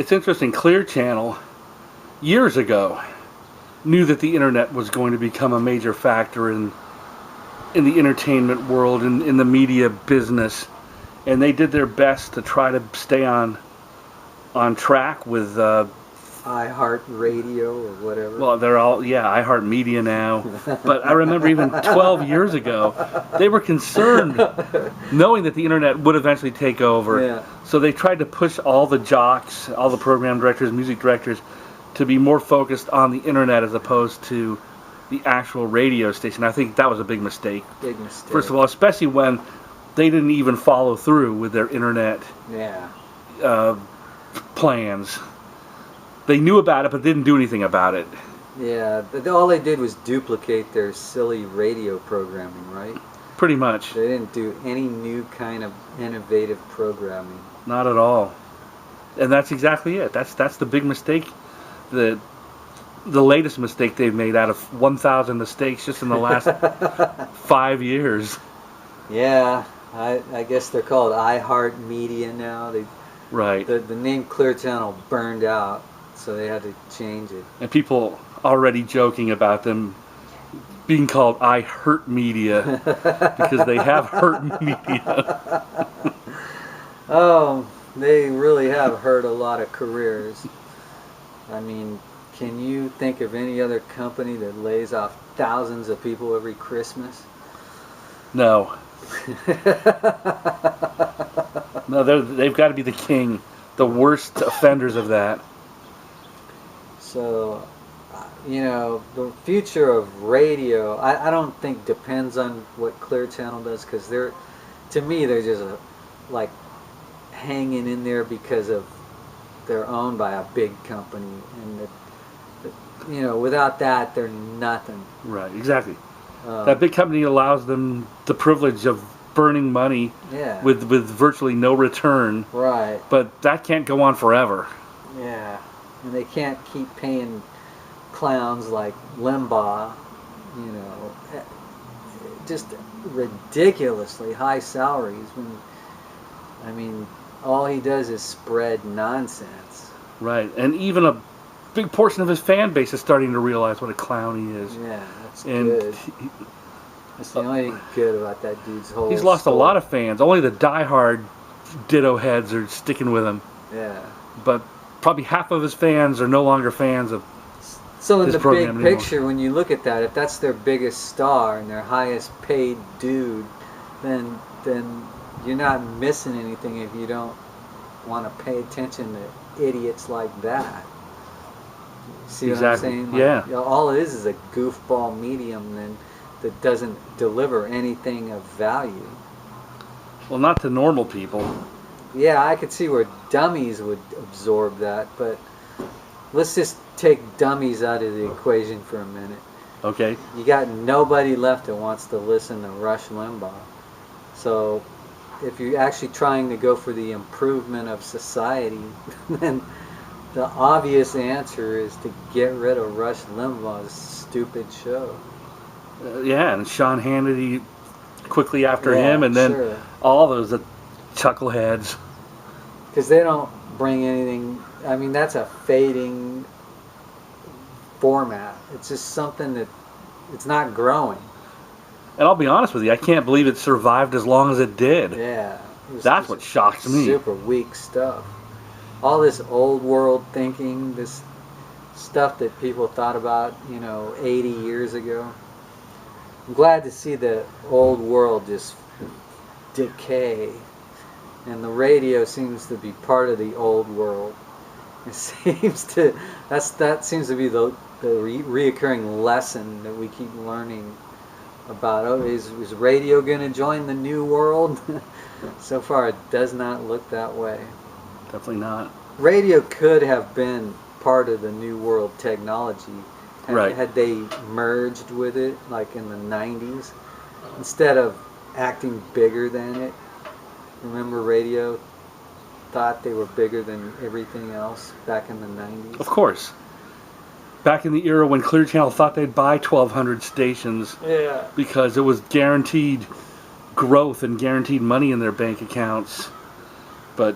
It's interesting. Clear Channel, years ago, knew that the internet was going to become a major factor in the entertainment world, in the media business, and they did their best to try to stay on track with iHeart Radio or whatever. well, they're all, yeah, iHeart Media now. But I remember even 12 years ago, they were concerned, knowing that the internet would eventually take over. Yeah. So they tried to push all the jocks, all the program directors, music directors, to be more focused on the internet as opposed to the actual radio station. I think that was a big mistake. Big mistake. First of all, especially when they didn't even follow through with their internet plans. They knew about it, but didn't do anything about it. Yeah, all they did was duplicate their silly radio programming, right? Pretty much. They didn't do any new kind of innovative programming. Not at all. And that's exactly it. That's the big mistake. The latest mistake they've made out of 1,000 mistakes just in the last 5 years. Yeah, I guess they're called iHeart Media now. Right. The name Clear Channel burned out, so they had to change it. And people already joking about them being called I Hurt Media because they have hurt media. Oh, they really have hurt a lot of careers. I mean, can you think of any other company that lays off thousands of people every Christmas? No. No, they've got to be the king, the worst offenders of that. So, the future of radio, I don't think depends on what Clear Channel does, because to me, they're just like hanging in there because of they're owned by a big company, and without that, they're nothing. Right, exactly. That big company allows them the privilege of burning money with virtually no return. Right. But that can't go on forever. Yeah. And they can't keep paying clowns like Limbaugh, just ridiculously high salaries when, all he does is spread nonsense. Right. And even a big portion of his fan base is starting to realize what a clown he is. Yeah, that's good. That's the only thing good about that dude's whole He's lost story. a lot of fans. Only the diehard ditto heads are sticking with him. Yeah. But probably half of his fans are no longer fans of So in his the program big anymore. picture, when you look at that, if that's their biggest star and their highest paid dude, then you're not missing anything if you don't want to pay attention to idiots like that. See what I'm saying? Yeah. All it is a goofball medium that doesn't deliver anything of value. Well, not to normal people. Yeah, I could see where dummies would absorb that, but let's just take dummies out of the equation for a minute. Okay. You got nobody left that wants to listen to Rush Limbaugh. So if you're actually trying to go for the improvement of society, then the obvious answer is to get rid of Rush Limbaugh's stupid show. Yeah, and Sean Hannity quickly after him, and then all those chuckleheads. Because they don't bring anything. That's a fading format. It's just something that it's not growing. And I'll be honest with you, I can't believe it survived as long as it did. Yeah. That's what shocks me. Super weak stuff. All this old world thinking, this stuff that people thought about, 80 years ago. I'm glad to see the old world just decay. And the radio seems to be part of the old world. It seems to that seems to be the reoccurring lesson that we keep learning about. Oh, is radio going to join the new world? So far, it does not look that way. Definitely not. Radio could have been part of the new world technology had they merged with it, like in the 90s, instead of acting bigger than it. Remember, radio thought they were bigger than everything else back in the 90s? Of course. Back in the era when Clear Channel thought they'd buy 1,200 stations because it was guaranteed growth and guaranteed money in their bank accounts. But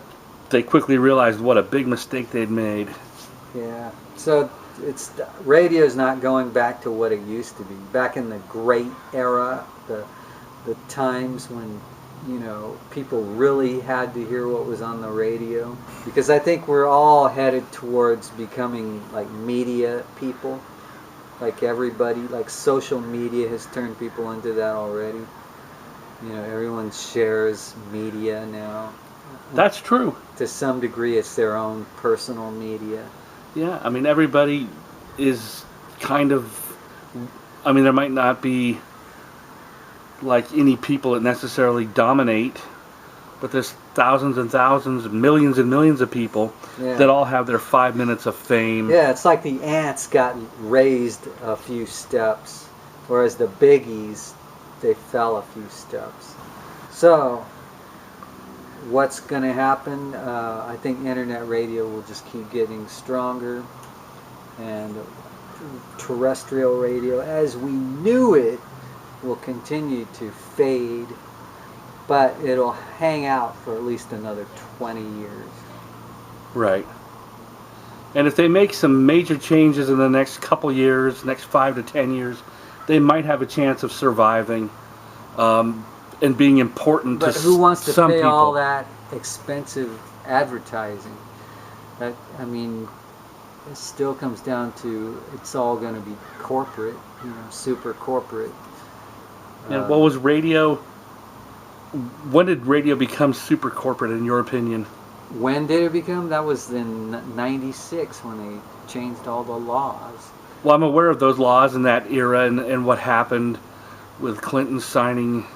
they quickly realized what a big mistake they'd made. Yeah. So radio's not going back to what it used to be. Back in the great era, the times when, you know, people really had to hear what was on the radio. Because I think we're all headed towards becoming like media people. Like everybody, like social media has turned people into that already. You know, everyone shares media now. That's true. To some degree, it's their own personal media. Yeah, I mean, everybody is kind of, I mean, there might not be like any people that necessarily dominate, but there's thousands and thousands, millions and millions of people that all have their 5 minutes of fame. Yeah, it's like the ants got raised a few steps, whereas the biggies, they fell a few steps. So, what's going to happen? I think internet radio will just keep getting stronger, and terrestrial radio, as we knew it, will continue to fade, but it'll hang out for at least another 20 years. Right. And if they make some major changes in the next couple years, next 5 to 10 years, they might have a chance of surviving and being important to some people. But who wants to pay all that expensive advertising? I mean, it still comes down to it's all going to be corporate, you know, super corporate. And what was radio? When did radio become super corporate, in your opinion? When did it become? That was in '96 when they changed all the laws. Well, I'm aware of those laws in that era and what happened with Clinton signing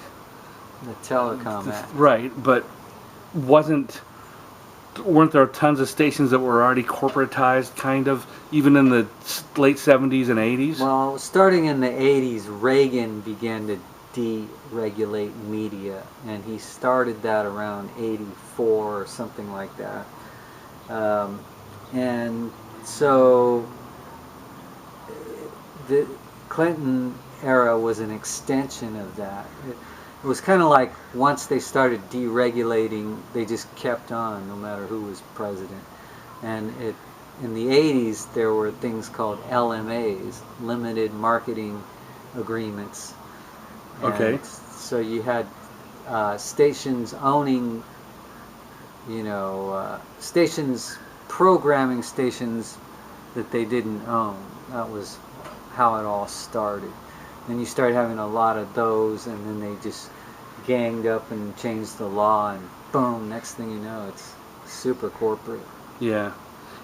the Telecom Act. Right, but weren't there tons of stations that were already corporatized, kind of, even in the late 70s and 80s? Well, starting in the 80s, Reagan began to deregulate media, and he started that around 84 or something like that. And so the Clinton era was an extension of that. It was kind of like once they started deregulating, they just kept on no matter who was president. And in the 80s, there were things called LMAs, limited marketing agreements. Okay. And so you had stations owning, you know, stations programming stations that they didn't own. That was how it all started. Then you started having a lot of those, and then they just ganged up and changed the law, and boom, next thing you know, it's super corporate. Yeah.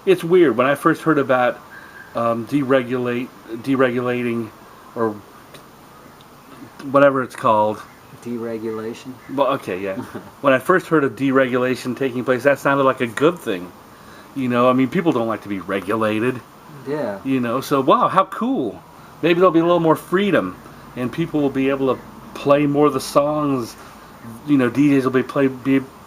It's weird. When I first heard about deregulating, or whatever it's called. Deregulation? Well, okay, yeah. When I first heard of deregulation taking place, that sounded like a good thing. You know, I mean, people don't like to be regulated. Yeah. You know, so wow, how cool. Maybe there'll be a little more freedom, and people will be able to play more of the songs. You know, DJs will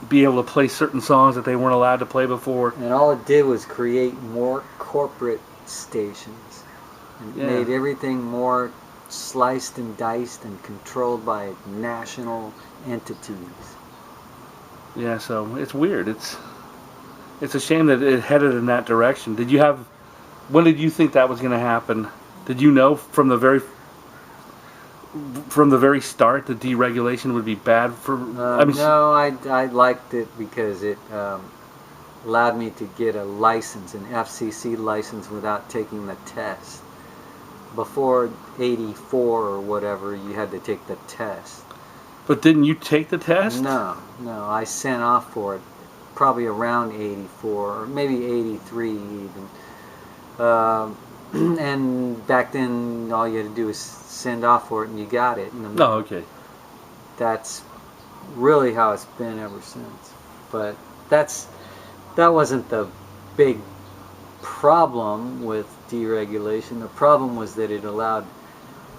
be able to play certain songs that they weren't allowed to play before. And all it did was create more corporate stations. It made everything more sliced and diced and controlled by national entities. Yeah, so it's weird. It's a shame that it headed in that direction. When did you think that was going to happen? Did you know from the very start that deregulation would be bad for? No, I liked it because it allowed me to get a license, an FCC license, without taking the test. Before '84 or whatever, you had to take the test. But didn't you take the test? No, I sent off for it probably around '84 or maybe '83 even. And back then, all you had to do was send off for it, and you got it. And oh, okay. That's really how it's been ever since. But that wasn't the big problem with deregulation. The problem was that it allowed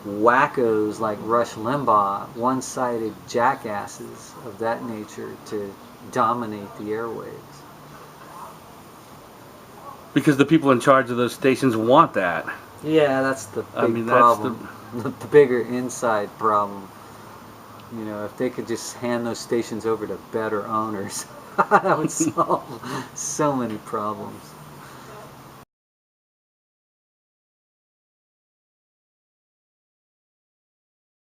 wackos like Rush Limbaugh, one-sided jackasses of that nature, to dominate the airwaves. Because the people in charge of those stations want that. Yeah, that's the big problem. The bigger inside problem. You know, if they could just hand those stations over to better owners. that would solve so many problems.